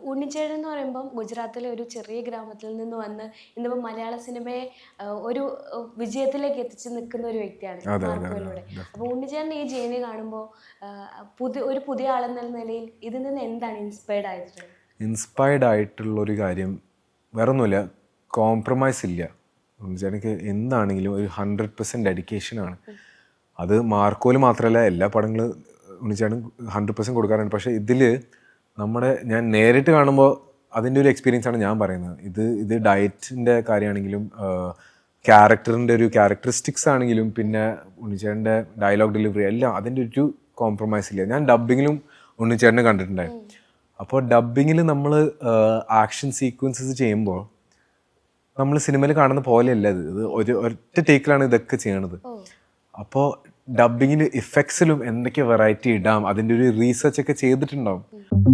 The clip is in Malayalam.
ഉണ്ണിച്ചേട്ടൻ എന്ന് പറയുമ്പം ഗുജറാത്തിലെ ഒരു ചെറിയ ഗ്രാമത്തിൽ നിന്ന് വന്ന് ഇന്നിപ്പോൾ മലയാള സിനിമയെ ഒരു വിജയത്തിലേക്ക് എത്തിച്ച് നിൽക്കുന്ന ഒരു വ്യക്തിയാണ് മാർക്കോയിലൂടെ. അപ്പോൾ ഉണ്ണിച്ചേട്ടൻ ഈ ജേണി കാണുമ്പോൾ ഒരു പുതിയ ആളെന്ന നിലയിൽ ഇതിൽ നിന്ന് എന്താണ് ഇൻസ്പയർഡ് ആയിട്ടുള്ളത്? ഇൻസ്പയർഡ് ആയിട്ടുള്ളൊരു കാര്യം വേറെ ഒന്നുമില്ല, കോംപ്രമൈസ് ഇല്ല. ഉണ്ണിച്ചേട്ടനിക്ക് എന്താണെങ്കിലും ഒരു 100% ഡെഡിക്കേഷനാണ്. അത് മാർക്കോയിൽ മാത്രമല്ല, എല്ലാ പടങ്ങളും ഉണ്ണിച്ചേട്ടൻ 100% കൊടുക്കാറുണ്ട്. പക്ഷേ ഇതിൽ ഞാൻ നേരിട്ട് കാണുമ്പോൾ അതിൻ്റെ ഒരു എക്സ്പീരിയൻസ് ആണ് ഞാൻ പറയുന്നത്. ഇത് ഡയറ്റിൻ്റെ കാര്യമാണെങ്കിലും ക്യാരക്ടറിൻ്റെ ഒരു ക്യാരക്ടറിസ്റ്റിക്സ് ആണെങ്കിലും പിന്നെ ഉണ്ണിച്ചേട്ടൻ്റെ ഡയലോഗ് ഡെലിവറി എല്ലാം അതിൻ്റെ ഒരു കോംപ്രമൈസ് ഇല്ല. ഞാൻ ഡബ്ബിങ്ങിലും ഉണ്ണിച്ചേട്ടനെ കണ്ടിട്ടുണ്ടായിരുന്നു. അപ്പോൾ ഡബ്ബിങ്ങിൽ നമ്മൾ ആക്ഷൻ സീക്വൻസസ് ചെയ്യുമ്പോൾ നമ്മൾ സിനിമയിൽ കാണുന്ന പോലെയല്ല ഇത് ഒറ്റ ടേക്കിലാണ് ഇതൊക്കെ ചെയ്യണത്. അപ്പോൾ ഡബ്ബിങ്ങിൽ ഇഫക്ട്സിലും എന്തൊക്കെ വെറൈറ്റി ഇടാം അതിൻ്റെ ഒരു റീസെർച്ച് ഒക്കെ ചെയ്തിട്ടുണ്ടാവും.